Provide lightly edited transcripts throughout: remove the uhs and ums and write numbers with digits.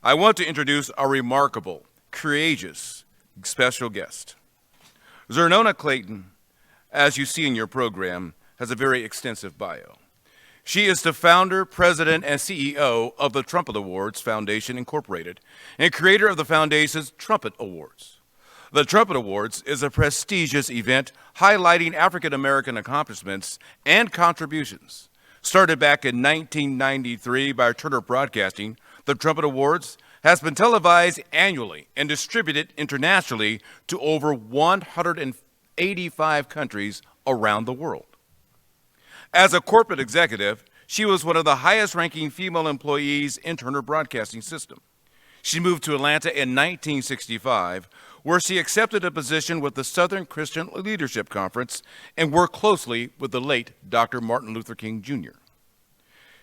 I want to introduce our remarkable, courageous, special guest. Xernona Clayton, as you see in your program, has a very extensive bio. She is the founder, president, and CEO of the Trumpet Awards Foundation, Incorporated, and creator of the foundation's Trumpet Awards. The Trumpet Awards is a prestigious event highlighting African American accomplishments and contributions. Started back in 1993 by Turner Broadcasting, the Trumpet Awards has been televised annually and distributed internationally to over 185 countries around the world. As a corporate executive, she was one of the highest-ranking female employees in Turner Broadcasting system. She moved to Atlanta in 1965, where she accepted a position with the Southern Christian Leadership Conference and worked closely with the late Dr. Martin Luther King Jr.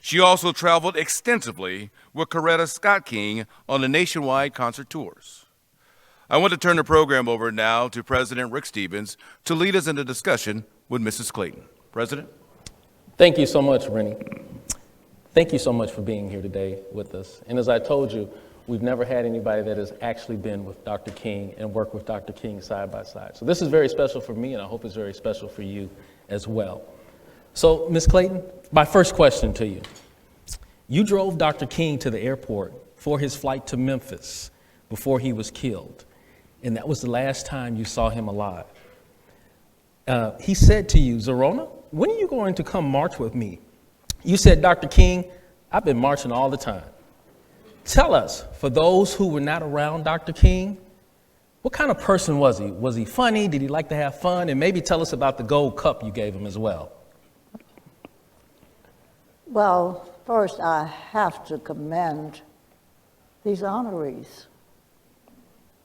She also traveled extensively with Coretta Scott King on the nationwide concert tours. I want to turn the program over now to President Rick Stevens to lead us in a discussion with Mrs. Clayton. President? Thank you so much, Rennie. Thank you so much for being here today with us. And as I told you, we've never had anybody that has actually been with Dr. King and worked with Dr. King side by side. So this is very special for me, and I hope it's very special for you as well. So, Ms. Clayton, my first question to you. You drove Dr. King to the airport for his flight to Memphis before he was killed, and that was the last time you saw him alive. He said to you, Xernona, when are you going to come march with me? You said, Dr. King, I've been marching all the time. Tell us, for those who were not around Dr. King, what kind of person was he? Was he funny? Did he like to have fun? And maybe tell us about the gold cup you gave him as well. Well, first I have to commend these honorees.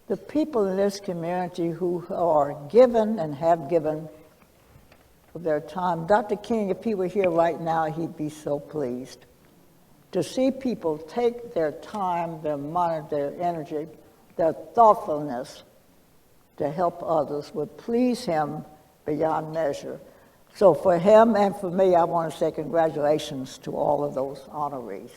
The people in this community who are given and have given of their time. Dr. King, if he were here right now, he'd be so pleased. To see people take their time, their money, their energy, their thoughtfulness to help others would please him beyond measure. So for him and for me, I want to say congratulations to all of those honorees.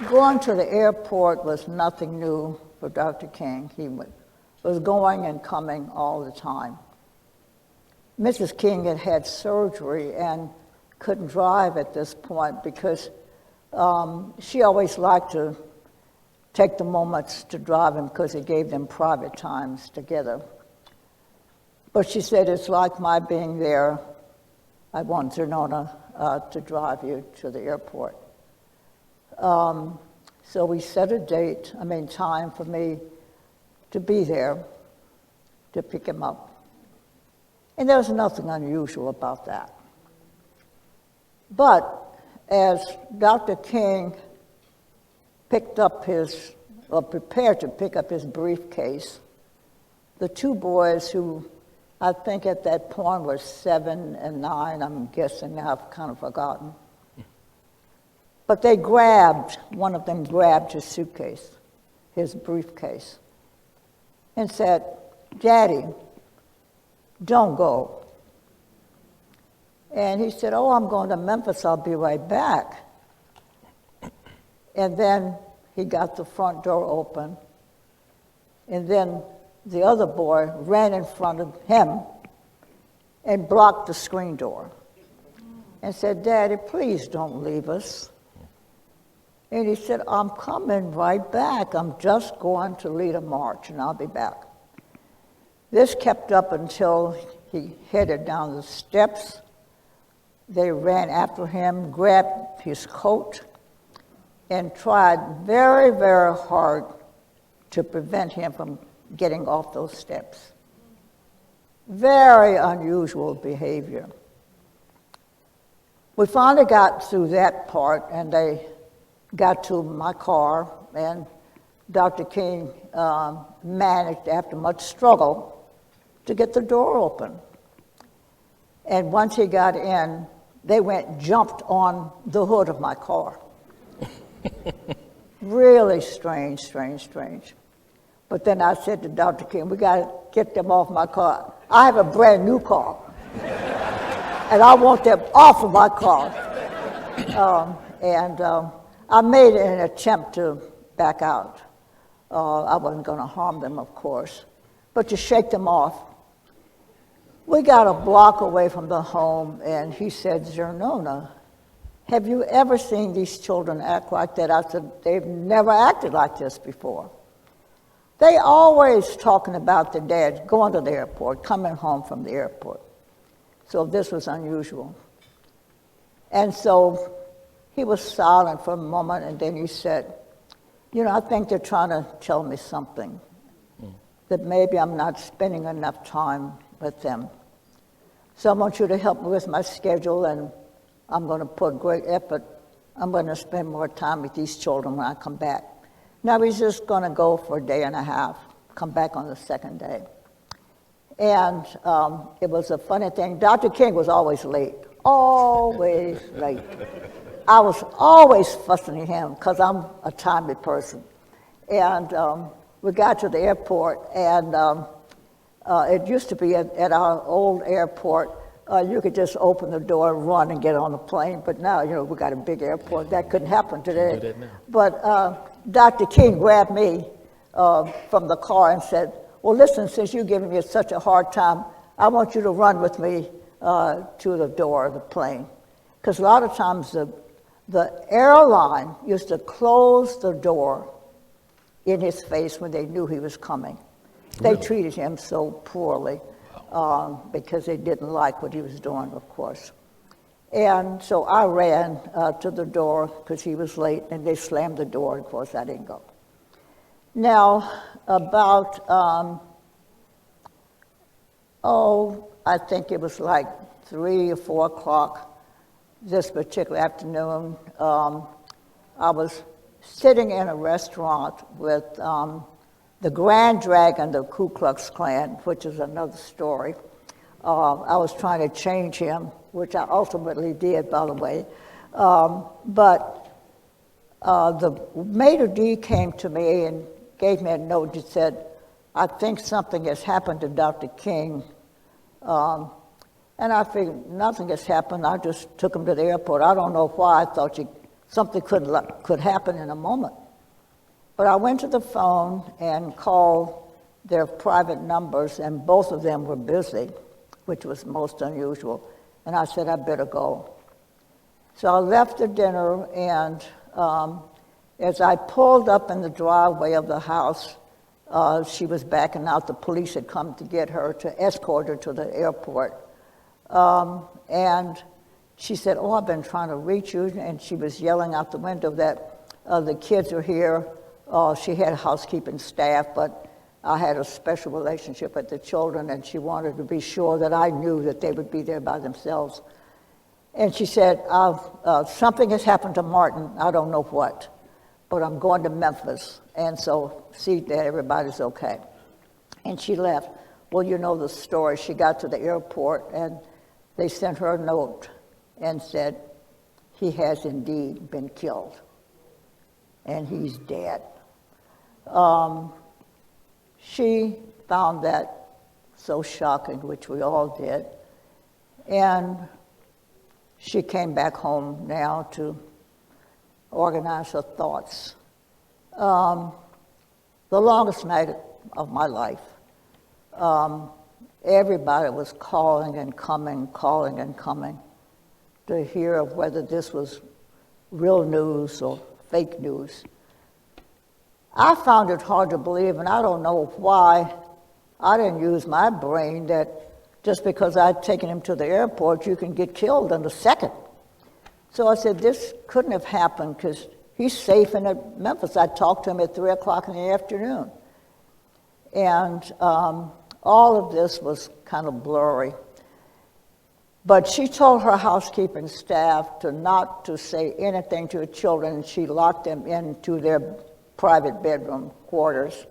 Going to the airport was nothing new for Dr. King. He was going and coming all the time. Mrs. King had had surgery and couldn't drive at this point because she always liked to take the moments to drive him because it gave them private times together. But she said, it's like my being there. I want Xernona to drive you to the airport. So we set a time for me to be there to pick him up. And there was nothing unusual about that. But as Dr. King prepared to pick up his briefcase, the two boys who I think at that point were 7 and 9, I'm guessing now, I've kind of forgotten. But one of them grabbed his suitcase, his briefcase, and said, Daddy, don't go. And he said, oh, I'm going to Memphis, I'll be right back. And then he got the front door open, and then the other boy ran in front of him and blocked the screen door and said, Daddy, please don't leave us. And he said, I'm coming right back. I'm just going to lead a march, and I'll be back. This kept up until he headed down the steps. They ran after him, grabbed his coat, and tried very, very hard to prevent him from getting off those steps. Very unusual behavior. We finally got through that part, and they got to my car, and Dr. King managed, after much struggle, to get the door open. And once he got in, they jumped on the hood of my car. Really strange. But then I said to Dr. King, we got to get them off my car. I have a brand new car, and I want them off of my car. I made an attempt to back out. I wasn't going to harm them, of course, but to shake them off. We got a block away from the home, and he said, Xernona, have you ever seen these children act like that? I said, they've never acted like this before. They always talking about their dad going to the airport, coming home from the airport. So this was unusual. And so he was silent for a moment, and then he said, you know, I think they're trying to tell me something, that maybe I'm not spending enough time with them. So I want you to help me with my schedule, and I'm going to put great effort. I'm going to spend more time with these children when I come back. Now he's just going to go for a day and a half, come back on the second day. And it was a funny thing. Dr. King was always late, always late. I was always fussing at him because I'm a timely person. And we got to the airport, and it used to be at our old airport, you could just open the door and run and get on the plane. But now, you know, we got a big airport. That couldn't happen today. Do that now. But Dr. King grabbed me from the car and said, well, listen, since you're giving me such a hard time, I want you to run with me to the door of the plane. Because a lot of times the airline used to close the door in his face when they knew he was coming. They treated him so poorly because they didn't like what he was doing, of course. And so I ran to the door because he was late, and they slammed the door. Of course, I didn't go. Now, about, I think it was like 3 or 4 o'clock this particular afternoon, I was sitting in a restaurant with the Grand Dragon, the Ku Klux Klan, which is another story. I was trying to change him, which I ultimately did, by the way. But the maitre d' came to me and gave me a note that said, I think something has happened to Dr. King. And I figured nothing has happened. I just took him to the airport. I don't know why I thought something could happen in a moment. But I went to the phone and called their private numbers, and both of them were busy, which was most unusual. And I said, I better go. So I left the dinner, and as I pulled up in the driveway of the house, she was backing out. The police had come to get her, to escort her to the airport. And she said, oh, I've been trying to reach you. And she was yelling out the window that the kids are here. She had housekeeping staff, but I had a special relationship with the children, and she wanted to be sure that I knew that they would be there by themselves. And she said, something has happened to Martin. I don't know what, but I'm going to Memphis. And so see that everybody's okay. And she left. Well, you know the story. She got to the airport, and they sent her a note and said, he has indeed been killed, and he's dead. She found that so shocking, which we all did, and she came back home now to organize her thoughts. The longest night of my life. Everybody was calling and coming to hear of whether this was real news or fake news. I found it hard to believe, and I don't know why I didn't use my brain that just because I'd taken him to the airport, you can get killed in a second. So I said, this couldn't have happened because he's safe in Memphis. I talked to him at 3 o'clock in the afternoon. And all of this was kind of blurry. But she told her housekeeping staff not to say anything to the children, and she locked them into their private bedroom quarters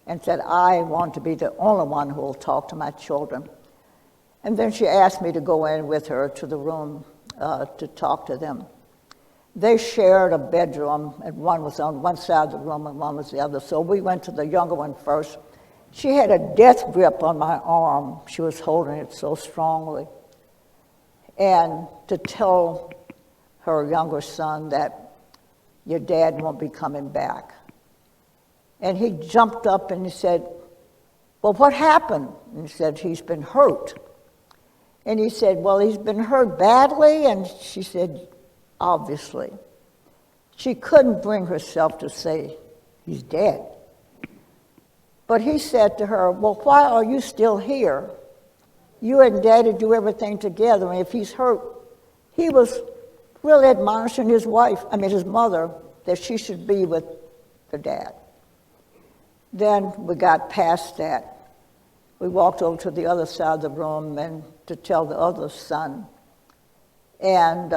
and said, I want to be the only one who will talk to my children. And then she asked me to go in with her to the room to talk to them. They shared a bedroom, and one was on one side of the room and one was the other. So we went to the younger one first. She had a death grip on my arm. She was holding it so strongly. And to tell her younger son that your dad won't be coming back. And he jumped up and he said, well, what happened? And he said, he's been hurt. And he said, well, he's been hurt badly? And she said, obviously. She couldn't bring herself to say, he's dead. But he said to her, well, why are you still here? You and Daddy do everything together, and if he's hurt, he was really admonishing his mother, that she should be with the dad. Then we got past that. We walked over to the other side of the room and to tell the other son. And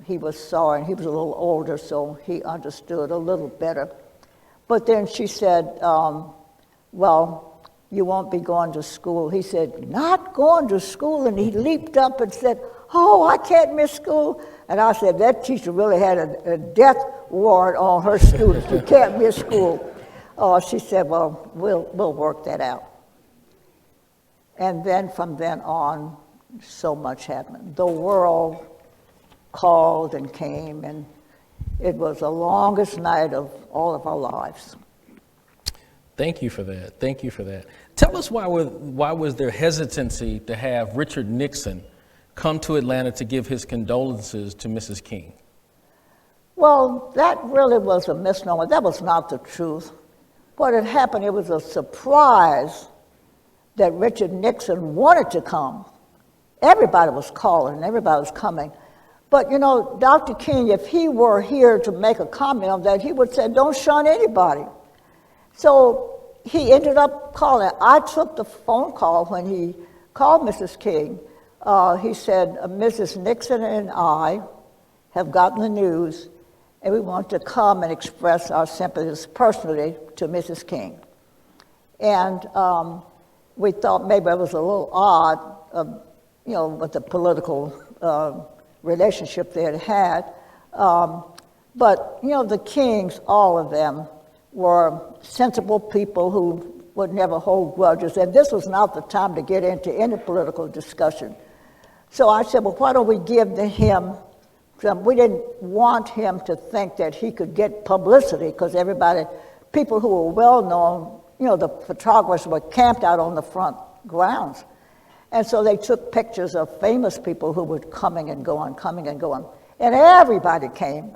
he was sorry, and he was a little older, so he understood a little better. But then she said, well, you won't be going to school. He said, not going to school? And he leaped up and said, oh, I can't miss school. And I said, that teacher really had a death warrant on her students. You can't miss school. She said, well, we'll work that out. And then from then on, so much happened. The world called and came, and it was the longest night of all of our lives. Thank you for that. Thank you for that. Tell us why was there hesitancy to have Richard Nixon come to Atlanta to give his condolences to Mrs. King? Well, that really was a misnomer. That was not the truth. What had happened, it was a surprise that Richard Nixon wanted to come. Everybody was calling, everybody was coming. But, you know, Dr. King, if he were here to make a comment on that, he would say, don't shun anybody. So he ended up calling. I took the phone call when he called Mrs. King. He said, Mrs. Nixon and I have gotten the news, and we want to come and express our sympathies personally to Mrs. King. And we thought maybe it was a little odd, with the political relationship they had. But, the Kings, all of them, were sensible people who would never hold grudges. And this was not the time to get into any political discussion. So I said, well, why don't we give him some? We didn't want him to think that he could get publicity, because people who were well-known, the photographers were camped out on the front grounds. And so they took pictures of famous people who were coming and going. And everybody came.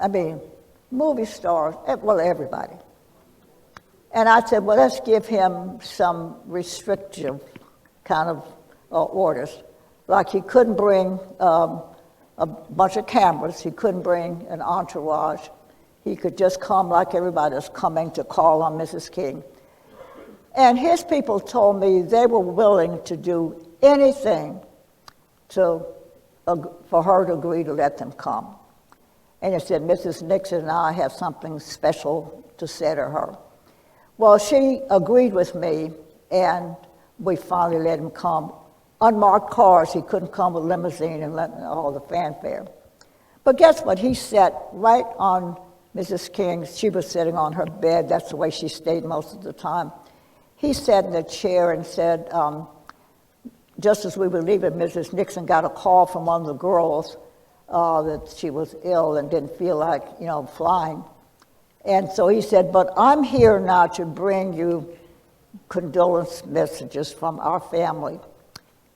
Movie stars, everybody. And I said, well, let's give him some restrictive kind of orders. Like he couldn't bring a bunch of cameras. He couldn't bring an entourage. He could just come like everybody is coming to call on Mrs. King. And his people told me they were willing to do anything for her to agree to let them come. And he said, Mrs. Nixon and I have something special to say to her. Well, she agreed with me, and we finally let him come. Unmarked cars, he couldn't come with limousine and all the fanfare. But guess what? He sat right on Mrs. King. She was sitting on her bed. That's the way she stayed most of the time. He sat in the chair and said, just as we were leaving, Mrs. Nixon got a call from one of the girls that she was ill and didn't feel like, flying. And so he said, but I'm here now to bring you condolence messages from our family.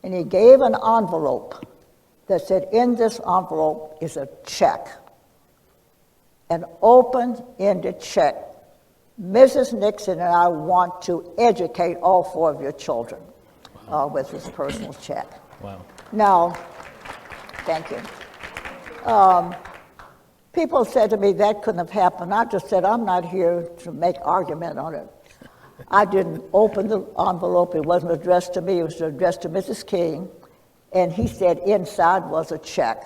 And he gave an envelope that said, in this envelope is a check, an open-ended check. Mrs. Nixon and I want to educate all 4 of your children with this personal check. Wow. Now, thank you. People said to me that couldn't have happened. I just said, I'm not here to make argument on it. I didn't open the envelope. It wasn't addressed to me. It was addressed to Mrs. King. And he said inside was a check.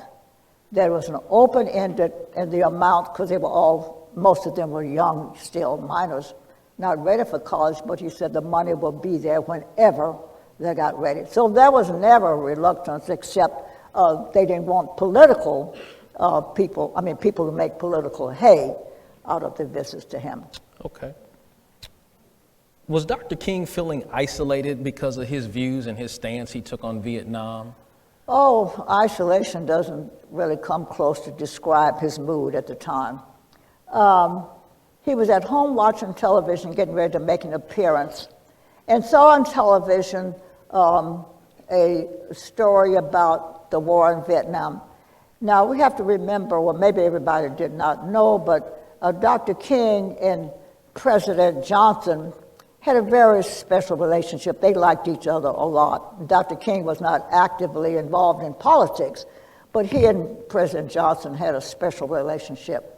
There was an open-ended, and the amount, because most of them were young still, minors, not ready for college, but he said the money will be there whenever they got ready. So there was never a reluctance, except they didn't want political people who make political hay out of the visits to him. Okay. Was Dr. King feeling isolated because of his views and his stance he took on Vietnam? Oh, isolation doesn't really come close to describe his mood at the time. He was at home watching television, getting ready to make an appearance, and saw on television a story about the war in Vietnam. Now, we have to remember, well, maybe everybody did not know, but Dr. King and President Johnson had a very special relationship. They liked each other a lot. Dr. King was not actively involved in politics, but he and President Johnson had a special relationship.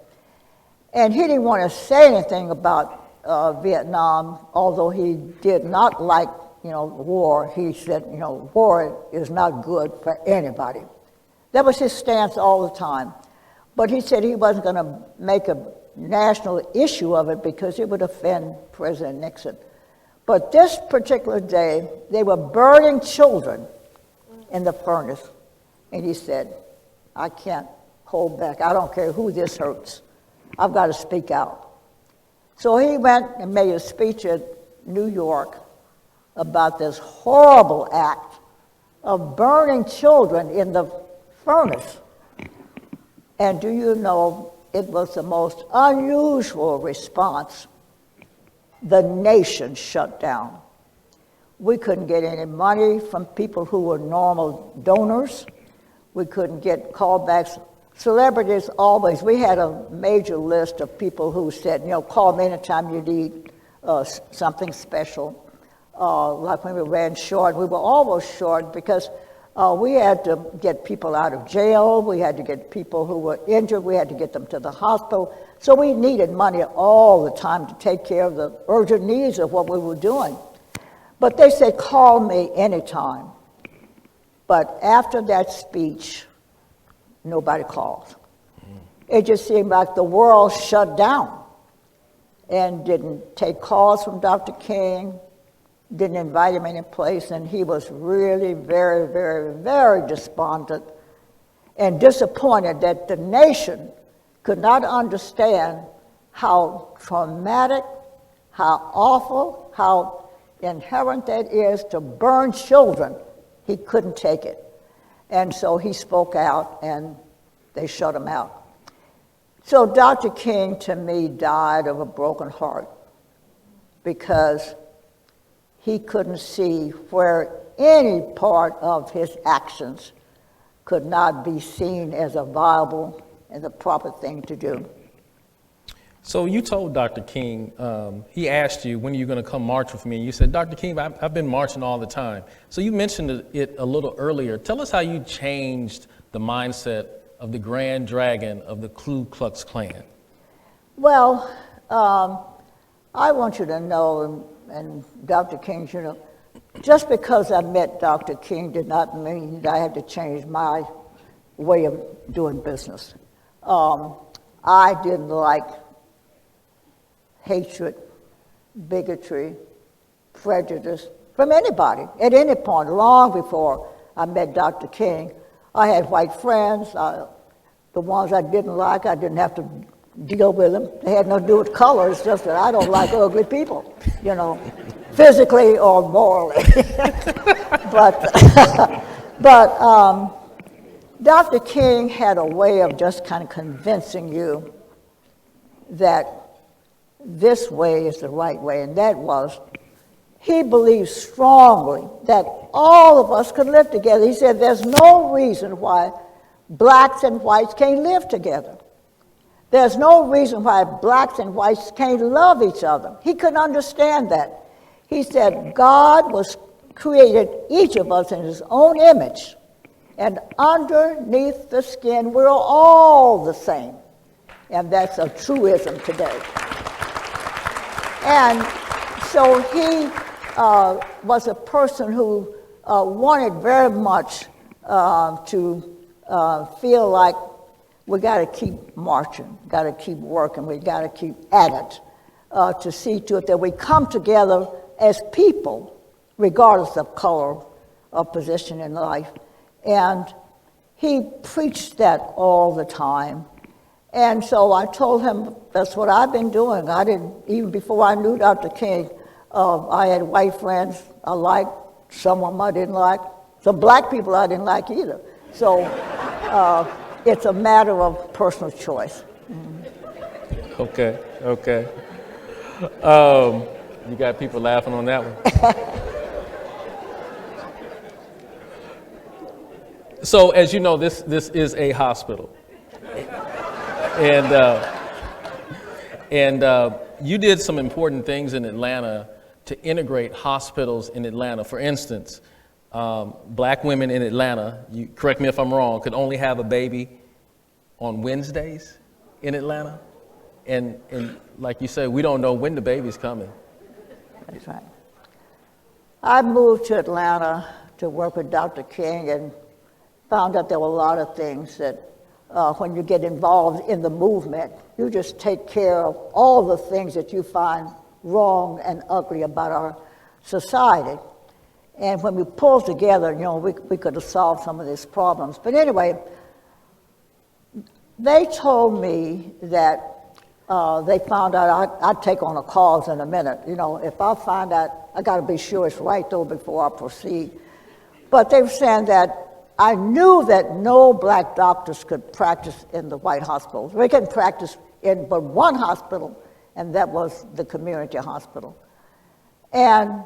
And he didn't want to say anything about Vietnam, although he did not like, war. He said, war is not good for anybody. That was his stance all the time. But he said he wasn't going to make a national issue of it because it would offend President Nixon. But this particular day, they were burning children in the furnace. And he said, I can't hold back. I don't care who this hurts. I've got to speak out. So he went and made a speech at New York about this horrible act of burning children in the furnace. And do you know, it was the most unusual response. The nation shut down. We couldn't get any money from people who were normal donors. We couldn't get callbacks. Celebrities always, we had a major list of people who said, call me anytime you need something special. Like when we ran short, we were always short because we had to get people out of jail, we had to get people who were injured, we had to get them to the hospital. So we needed money all the time to take care of the urgent needs of what we were doing. But they said, call me anytime. But after that speech, nobody called. It just seemed like the world shut down and didn't take calls from Dr. King, didn't invite him any place, and he was really very, very, very despondent and disappointed that the nation could not understand how traumatic, how awful, how inherent that is to burn children. He couldn't take it. And so he spoke out, and they shut him out. So Dr. King, to me, died of a broken heart because he couldn't see where any part of his actions could not be seen as a viable and the proper thing to do. So you told Dr. King, he asked you, when are you going to come march with me? And you said, Dr. King, I've been marching all the time. So you mentioned it a little earlier. Tell us how you changed the mindset of the Grand Dragon of the Ku Klux Klan. Well, I want you to know, and Dr. King, just because I met Dr. King did not mean that I had to change my way of doing business. I didn't like hatred, bigotry, prejudice from anybody at any point. Long before I met Dr. King, I had white friends. The ones I didn't like, I didn't have to deal with them. They had nothing to do with color. It's just that I don't like ugly people, physically or morally. But Dr. King had a way of just kind of convincing you that this way is the right way, and that was, he believed strongly that all of us could live together. He said there's no reason why blacks and whites can't live together. There's no reason why blacks and whites can't love each other. He couldn't understand that. He said God created each of us in his own image, and underneath the skin we're all the same. And that's a truism today. And so he was a person who wanted very much to feel like we got to keep marching, got to keep working, we got to keep at it to see to it that we come together as people, regardless of color or position in life. And he preached that all the time. And so I told him, that's what I've been doing. I didn't, even before I knew Dr. King, I had white friends I liked, some of them I didn't like. So black people I didn't like either. So it's a matter of personal choice. Okay. You got people laughing on that one. So as you know, this is a hospital. And you did some important things in Atlanta to integrate hospitals in Atlanta. For instance, black women in Atlanta, you correct me if I'm wrong, could only have a baby on Wednesdays in Atlanta. And like you said, we don't know when the baby's coming. That's right. I moved to Atlanta to work with Dr. King and found out there were a lot of things that when you get involved in the movement, you just take care of all the things that you find wrong and ugly about our society. And when we pulled together, we could have solved some of these problems. But anyway, they told me that they found out I'd take on a cause in a minute. If I find out, I got to be sure it's right, though, before I proceed. But they were saying that I knew that no black doctors could practice in the white hospitals. They couldn't practice in but one hospital, and that was the community hospital. And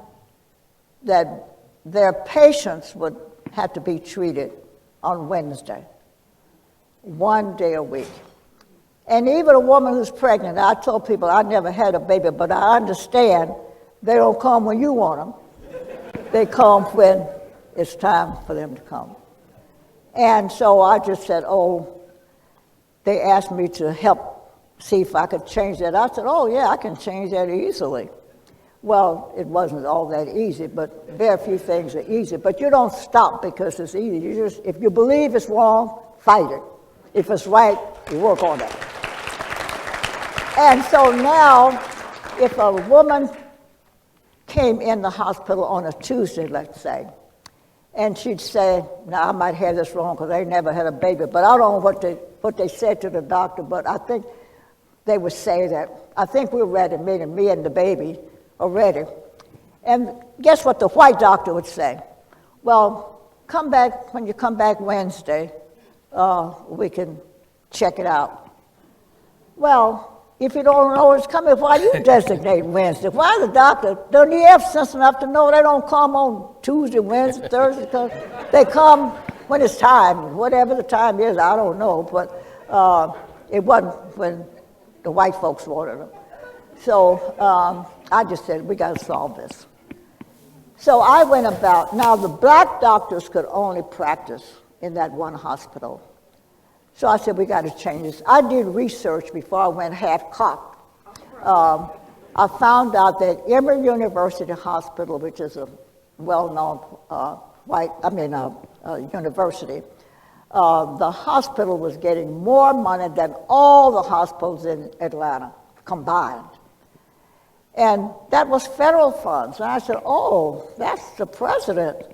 that their patients would have to be treated on Wednesday, 1 day a week. And even a woman who's pregnant, I told people I never had a baby, but I understand they don't come when you want them. They come when it's time for them to come. And so I just said, they asked me to help see if I could change that. I said, yeah, I can change that easily. Well, it wasn't all that easy, but very few things are easy. But you don't stop because it's easy. If you believe it's wrong, fight it. If it's right, you work on it. And so now, if a woman came in the hospital on a Tuesday, let's say, and she'd say, now I might have this wrong because they never had a baby, but I don't know what they said to the doctor, but I think they would say that, I think we're ready, meaning me and the baby are ready. And guess what the white doctor would say? Well, come back, when you come back Wednesday, we can check it out. Well, if you don't know it's coming, why you designate Wednesday? Why the doctor? Don't you have sense enough to know they don't come on Tuesday, Wednesday, Thursday? Cause they come when it's time, whatever the time is, I don't know. But it wasn't when the white folks wanted them. So I just said, we got to solve this. So I went about, now the black doctors could only practice in that one hospital. So I said, we got to change this. I did research before I went half-cocked. I found out that Emory University Hospital, which is a well-known university, the hospital was getting more money than all the hospitals in Atlanta combined. And that was federal funds. And I said, that's the president.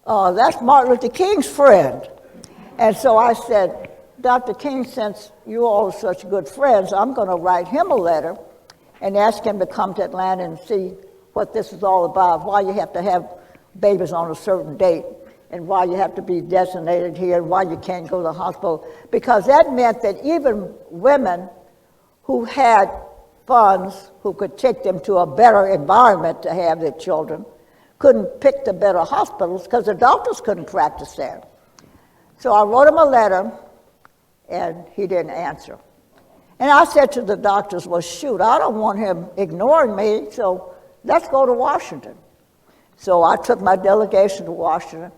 That's Martin Luther King's friend. And so I said, Dr. King, since you all are such good friends, I'm going to write him a letter and ask him to come to Atlanta and see what this is all about, why you have to have babies on a certain date, and why you have to be designated here, and why you can't go to the hospital. Because that meant that even women who had funds, who could take them to a better environment to have their children, couldn't pick the better hospitals because the doctors couldn't practice there. So I wrote him a letter, and he didn't answer. And I said to the doctors, well, shoot, I don't want him ignoring me, so let's go to Washington. So I took my delegation to Washington.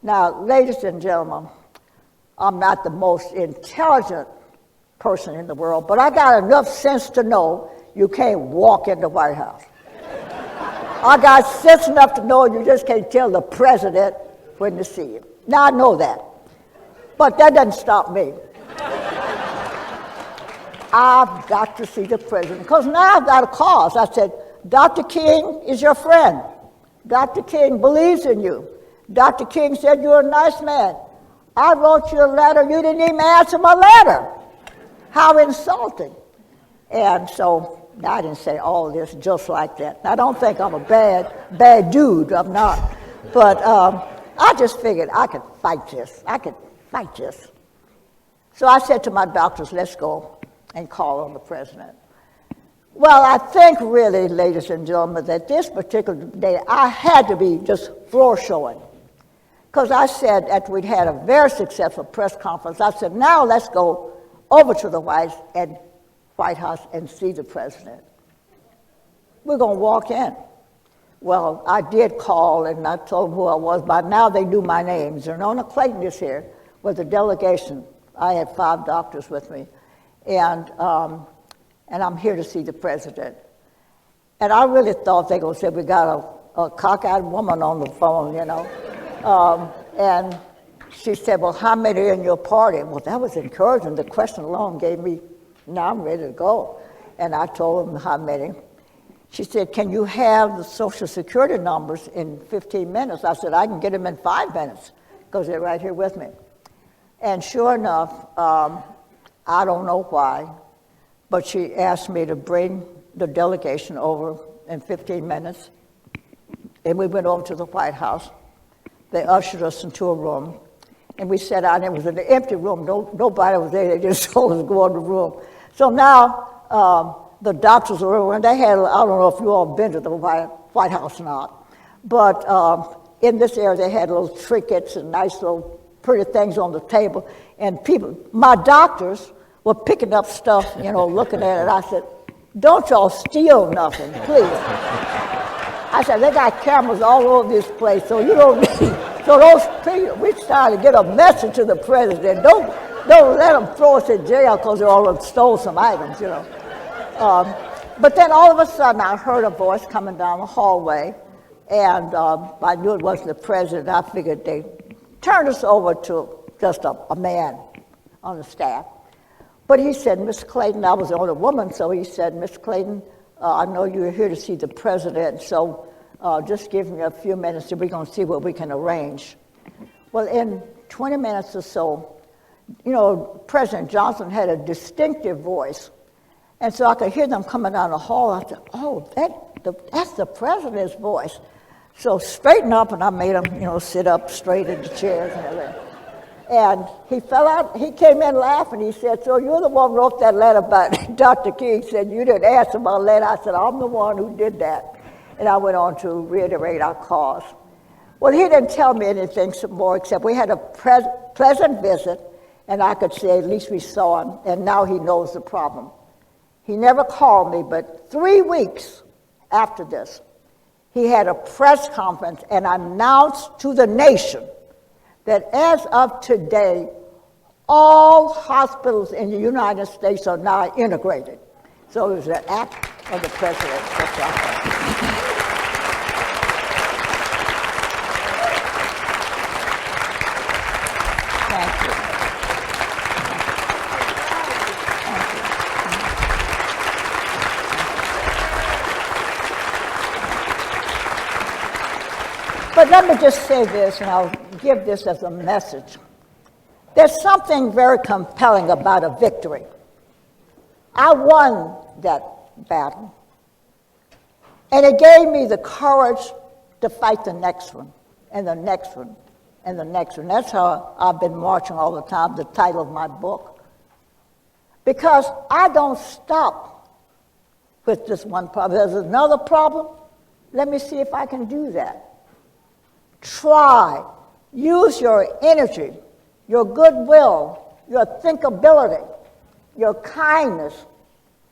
Now, ladies and gentlemen, I'm not the most intelligent person in the world, but I got enough sense to know you can't walk in the White House. I got sense enough to know you just can't tell the president when to see him. Now, I know that, but that doesn't stop me. I've got to see the president, because now I've got a cause. I said, Dr. King is your friend. Dr. King believes in you. Dr. King said you're a nice man. I wrote you a letter, you didn't even answer my letter. How insulting. And so I didn't say all this just like that. I don't think I'm a bad dude, I'm not. But I just figured I could fight this. I could fight this. So I said to my doctors, let's go and call on the president. Well, I think really, ladies and gentlemen, that this particular day I had to be just floor showing. Because I said, after we'd had a very successful press conference, I said, now let's go over to the White House and see the president. We're going to walk in. Well, I did call and I told them who I was. By now they knew my name. Xernona Clayton is here with a delegation. I had 5 doctors with me. And I'm here to see the president. And I really thought they were going to say, we got a cockeyed woman on the phone, you know. And she said, well, how many are in your party? Well, that was encouraging. The question alone gave me, now I'm ready to go. And I told them how many. She said, can you have the Social Security numbers in 15 minutes? I said, I can get them in 5 minutes, because they're right here with me. And sure enough, I don't know why, but she asked me to bring the delegation over in 15 minutes. And we went over to the White House. They ushered us into a room. And we sat down. It was an empty room. Nobody was there. They just told us to go in the room. So now the doctors were over, and they had, I don't know if you all been to the White House or not, but in this area they had little trinkets and nice little pretty things on the table. And people, my doctors, were picking up stuff, you know, looking at it. I said, don't y'all steal nothing, please. I said, they got cameras all over this place, so you don't need, so those people, we're trying to get a message to the president. Don't let them throw us in jail because they all stole some items, you know. But then all of a sudden I heard a voice coming down the hallway, and I knew it wasn't the president. I figured they turned us over to just a man on the staff. But he said, Miss Clayton, I was the only woman, so he said, Miss Clayton, I know you're here to see the president, so just give me a few minutes and we're going to see what we can arrange. Well, in 20 minutes or so, you know, President Johnson had a distinctive voice. And so I could hear them coming down the hall. I said, oh, that's the president's voice. So straighten up, and I made him, you know, sit up straight in the chairs and everything. And he fell out, he came in laughing. He said, so you're the one who wrote that letter about Dr. King said you didn't ask about a letter. I said, I'm the one who did that. And I went on to reiterate our cause. Well, he didn't tell me anything some more except we had a pleasant visit, and I could say at least we saw him, and now he knows the problem. He never called me, but 3 weeks after this, he had a press conference and announced to the nation that as of today, all hospitals in the United States are now integrated. So it was an act of the president. Thank you. But let me just say this, and I'll give this as a message. There's something very compelling about a victory. I won that battle, and it gave me the courage to fight the next one, and the next one, and the next one. That's how I've been marching all the time, the title of my book. Because I don't stop with this one problem. There's another problem. Let me see if I can do that. Try. Use your energy, your goodwill, your thinkability, your kindness,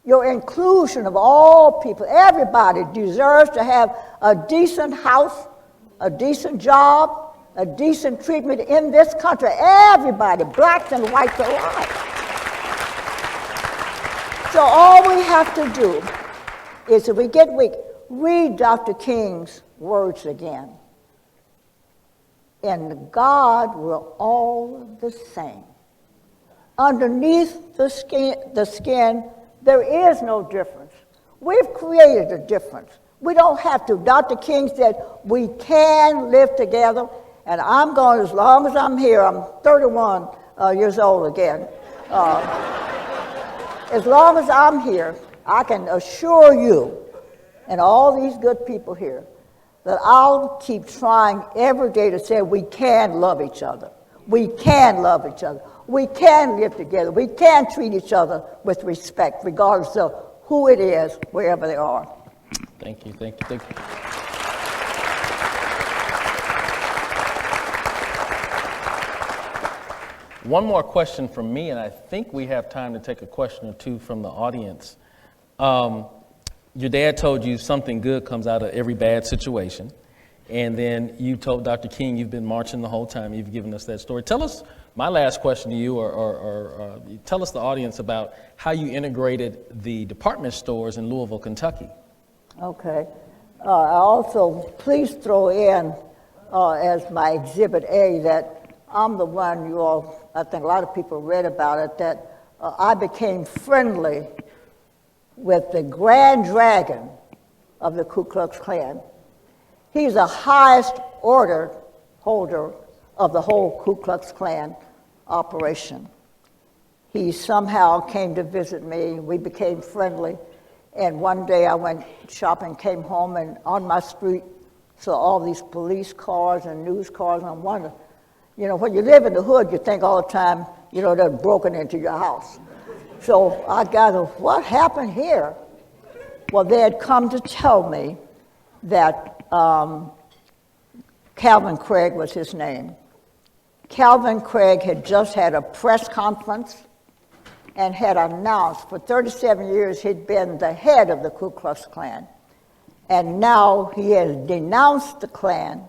your inclusion of all people. Everybody deserves to have a decent house, a decent job, a decent treatment in this country. Everybody, blacks and whites alike. So all we have to do is, if we get weak, read Dr. King's words again. And God, we're all the same. Underneath the skin, there is no difference. We've created a difference. We don't have to. Dr. King said we can live together, and I'm going, as long as I'm here, I'm 31 years old again. As long as I'm here, I can assure you, and all these good people here, that I'll keep trying every day to say we can love each other. We can love each other. We can live together. We can treat each other with respect, regardless of who it is, wherever they are. Thank you, thank you, thank you. One more question from me, and I think we have time to take a question or two from the audience. Your dad told you something good comes out of every bad situation. And then you told Dr. King you've been marching the whole time. You've given us that story. Tell us, my last question to you, or tell us the audience about how you integrated the department stores in Louisville, Kentucky. Okay. I also, please throw in as my Exhibit A that I'm the one you all, I think a lot of people read about it, that I became friendly with the Grand Dragon of the Ku Klux Klan. He's the highest order holder of the whole Ku Klux Klan operation. He somehow came to visit me. We became friendly. And one day I went shopping, came home, and on my street saw all these police cars and news cars. And I wondered, you know, when you live in the hood, you think all the time, you know, they're broken into your house. So I gathered, what happened here? Well, they had come to tell me that Calvin Craig was his name. Calvin Craig had just had a press conference and had announced for 37 years he'd been the head of the Ku Klux Klan. And now he has denounced the Klan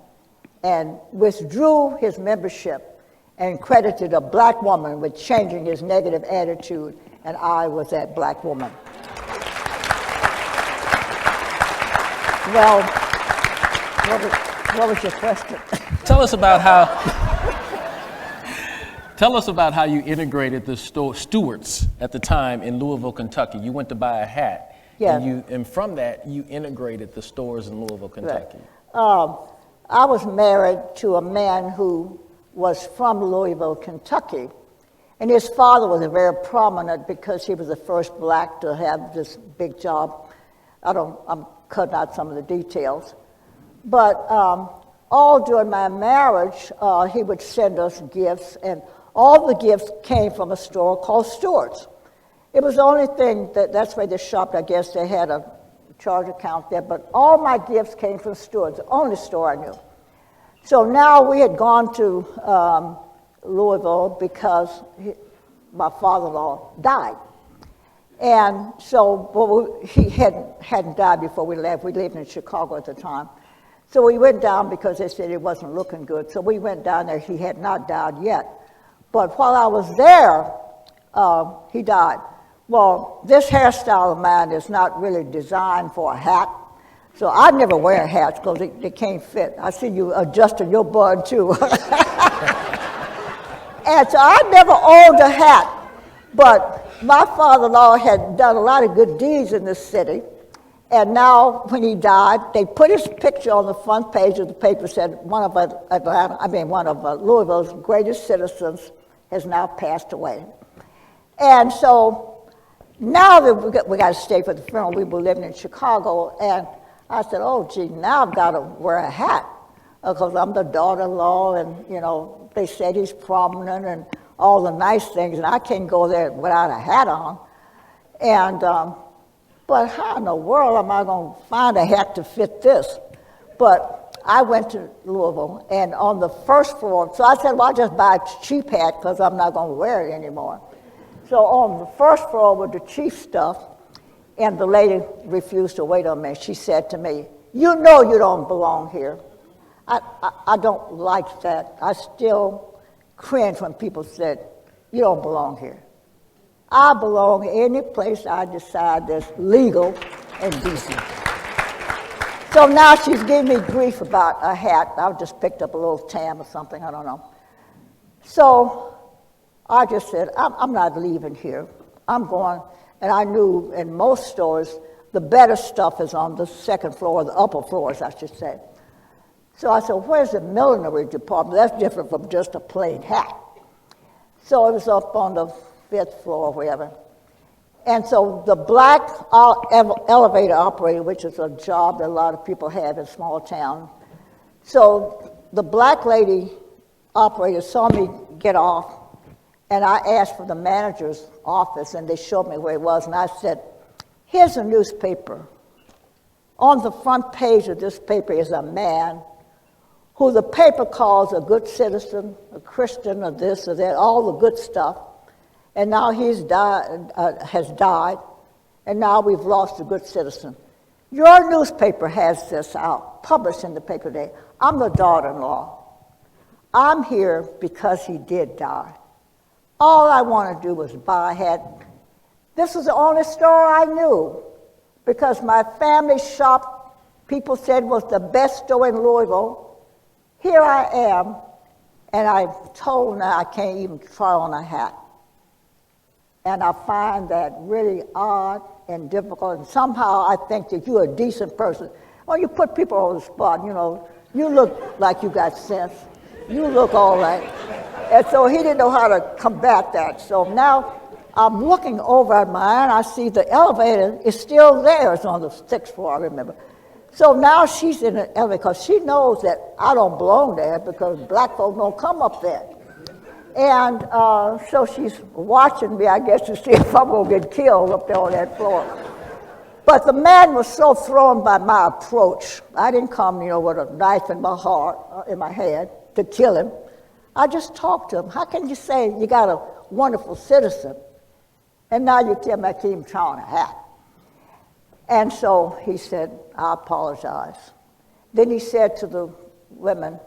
and withdrew his membership and credited a black woman with changing his negative attitude, and I was that black woman. Well, what was your question? Tell us about how you integrated the stewards at the time in Louisville, Kentucky. You went to buy a hat, Yeah. and from that you integrated the stores in Louisville, Kentucky. Right. I was married to a man who was from Louisville, Kentucky, and his father was very prominent because he was the first black to have this big job. I'm cutting out some of the details. But all during my marriage, he would send us gifts, and all the gifts came from a store called Stewart's. It was the only thing that's where they shopped. I guess they had a charge account there, but all my gifts came from Stewart's, the only store I knew. So now we had gone to Louisville because my father-in-law died. And so he hadn't died before we left. We lived in Chicago at the time. So we went down because they said it wasn't looking good. So we went down there. He had not died yet. But while I was there, he died. Well, this hairstyle of mine is not really designed for a hat. So I never wear hats because they can't fit. I see you adjusting your bun too. And so I never owned a hat. But my father-in-law had done a lot of good deeds in this city. And now, when he died, they put his picture on the front page of the paper, said one of Louisville's greatest citizens has now passed away. And so now that we got to stay for the funeral, we were living in Chicago, and I said, oh, gee, now I've got to wear a hat because I'm the daughter-in-law, and, you know, they said he's prominent and all the nice things, and I can't go there without a hat on. And but how in the world am I going to find a hat to fit this? But I went to Louisville, and on the first floor, so I said, well, I'll just buy a cheap hat because I'm not going to wear it anymore. So on the first floor with the cheap stuff, and the lady refused to wait on me. She said to me, you know you don't belong here. I don't like that. I still cringe when people said, you don't belong here. I belong any place I decide that's legal and decent. So now she's giving me grief about a hat. I just picked up a little tam or something, I don't know. So I just said, I'm not leaving here. I'm going, and I knew in most stores, the better stuff is on the second floor, the upper floors, I should say. So I said, where's the millinery department? That's different from just a plain hat. So it was up on the 5th floor or wherever. And so the black elevator operator, which is a job that a lot of people have in small towns, so the black lady operator saw me get off, and I asked for the manager's office, and they showed me where it was, and I said, here's a newspaper. On the front page of this paper is a man who the paper calls a good citizen, a Christian, or this or that, all the good stuff. And now he's has died, and now we've lost a good citizen. Your newspaper has this out, published in the paper today. I'm the daughter-in-law. I'm here because he did die. All I want to do was buy a hat. This was the only store I knew, because my family shop, people said, was the best store in Louisville. Here I am, and I'm told now I can't even try on a hat. And I find that really odd and difficult, and somehow I think that you're a decent person. Well, you put people on the spot, you know, you look like you got sense. You look all right. And so he didn't know how to combat that. So now I'm looking over at mine, I see the elevator is still there. It's on the 6th floor, I remember. So now she's in the elevator because she knows that I don't belong there because black folk don't come up there. And so she's watching me, I guess, to see if I'm going to get killed up there on that floor. But the man was so thrown by my approach. I didn't come, you know, with a knife in my heart, in my head, to kill him. I just talked to him. How can you say you got a wonderful citizen, and now you tell me I can't even try on a hat? And so he said, I apologize. Then he said to the women,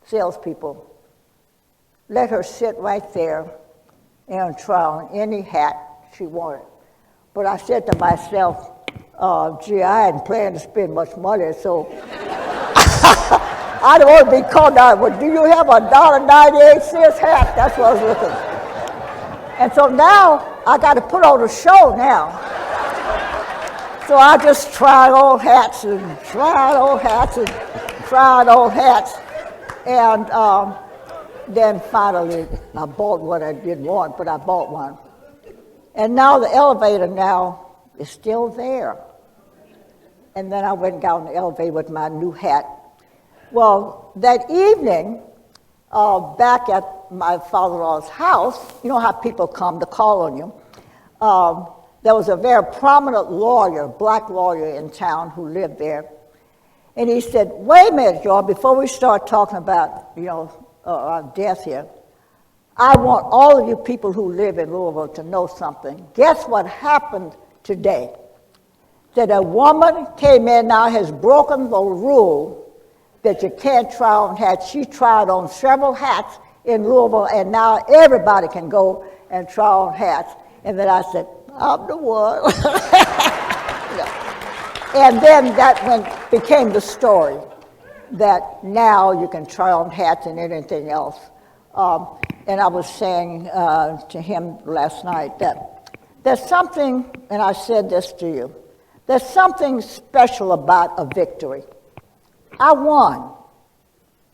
salespeople, let her sit right there and try on any hat she wanted. But I said to myself, gee, I hadn't planned to spend much money, so I don't want to be called out. Well, do you have a $1.98 hat? That's what I was looking at. And so now I got to put on a show now. So I just tried on hats and tried on hats and tried on hats. And then finally I bought what I didn't want, but I bought one. And now the elevator now is still there. And then I went down the elevator with my new hat. Well, that evening, back at my father-in-law's house, you know how people come to call on you, there was a very prominent lawyer, black lawyer in town who lived there. And he said, wait a minute, y'all, before we start talking about, you know, our death here, I want all of you people who live in Louisville to know something. Guess what happened today? That a woman came in now, has broken the rule that you can't try on hats. She tried on several hats in Louisville, and now everybody can go and try on hats. And then I said, I'm the one. And then that became the story, that now you can try on hats and anything else. And I was saying to him last night that there's something, and I said this to you, there's something special about a victory. I won.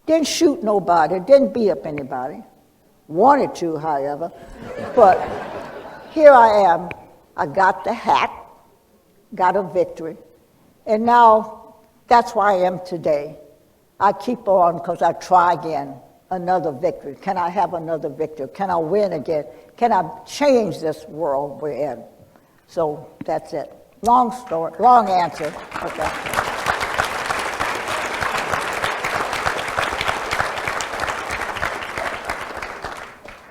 Didn't shoot nobody, didn't beat up anybody. Wanted to, however. But here I am. I got the hat, got a victory. And now that's where I am today. I keep on because I try again. Another victory. Can I have another victory? Can I win again? Can I change this world we're in? So that's it. Long story, long answer. Okay.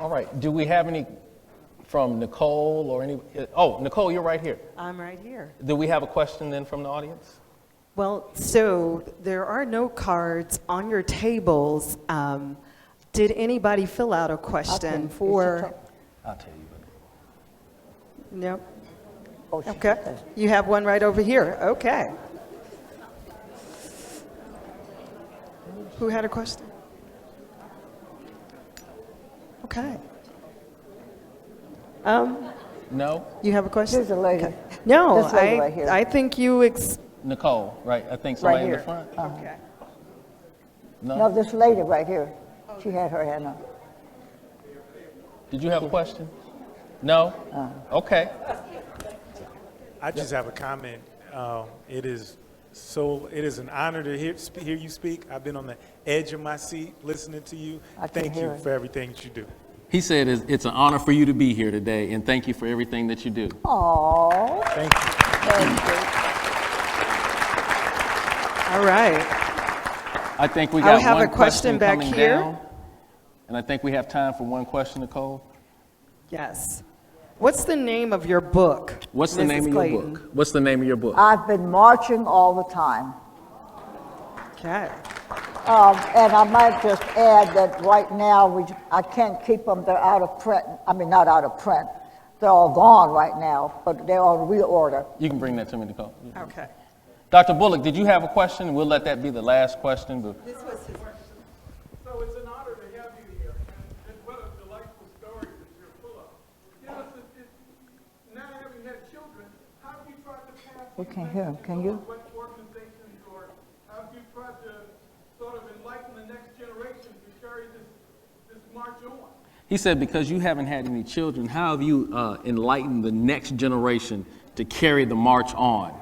All right, do we have any from Nicole or any? Oh, Nicole, you're right here. I'm right here. Do we have a question then from the audience? Well, so there are no cards on your tables. Did anybody fill out a question for? I'll tell you. No. Oh, Okay. You have one right over here. Okay. Who had a question? Okay. No? You have a question? Here's a lady. Okay. No, This lady right here. I think you Nicole, right? I think somebody in the here. front. okay. No, this lady right here. She had her hand up. Did you have a question? No? Okay. I just have a comment. It is an honor to hear you speak. I've been on the edge of my seat listening to you. I can Thank hear you it. for everything that you do. He said it's an honor for you to be here today, and thank you for everything that you do. Aww, Thank you. thank you. All right. I think we I got have one a question back coming here. down, and I think we have time for one question, Nicole. Yes. What's the name of your book? What's the Mrs. name of Clayton? your book? What's the name of your book? I've been marching all the time. Okay. And I might just add that right now, I can't keep them, they're out of print. I mean, not out of print. They're all gone right now, but they're on reorder. You can bring that to me, Nicole. Okay. Dr. Bullock, did you have a question? We'll let that be the last question. But So it's an honor to have you here, and what a delightful story that you're full of. You know, now having had children, how have you tried to pass? We can't hear 'em. Can you? What organizations, or how have you tried to sort of enlighten the next generation to carry this march on? he said, because you haven't had any children, how have you enlightened the next generation to carry the march on?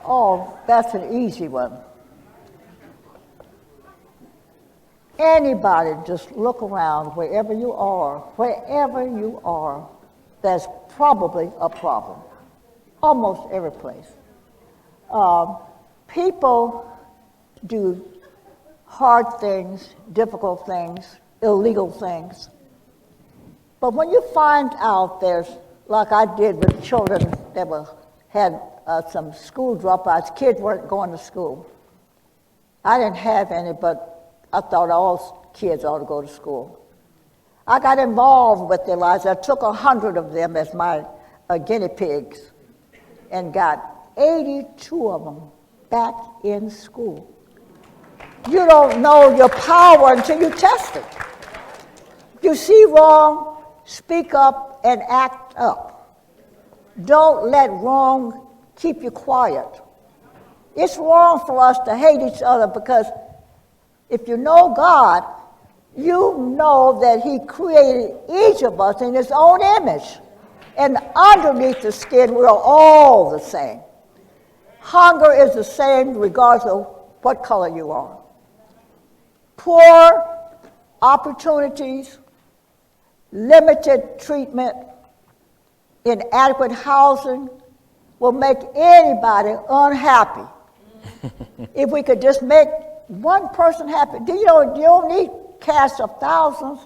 Oh, that's an easy one. Anybody, just look around wherever you are, there's probably a problem. Almost every place. People do hard things, difficult things, illegal things. But when you find out there's, like I did with children that had some school dropouts, kids weren't going to school. I didn't have any, but I thought all kids ought to go to school. I got involved with their lives. I took 100 of them as my guinea pigs and got 82 of them back in school. You don't know your power until you test it. You see wrong, speak up and act up. Don't let wrong keep you quiet. It's wrong for us to hate each other because if you know God, you know that He created each of us in His own image. And underneath the skin, we're all the same. Hunger is the same regardless of what color you are. Poor opportunities, limited treatment, inadequate housing will make anybody unhappy. If we could just make one person happy. You don't need cast of thousands.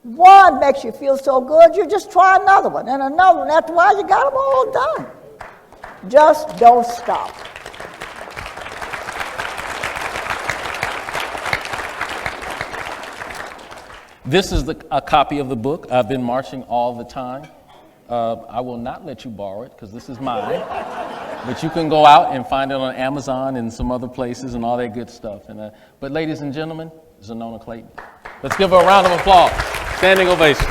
One makes you feel so good, you just try another one and another one. After a while, you got them all done. Just don't stop. This is a copy of the book. I've been marching all the time. I will not let you borrow it because this is mine. But you can go out and find it on Amazon and some other places and all that good stuff. But ladies and gentlemen, Xernona Clayton. Let's give her a round of applause. Standing ovation.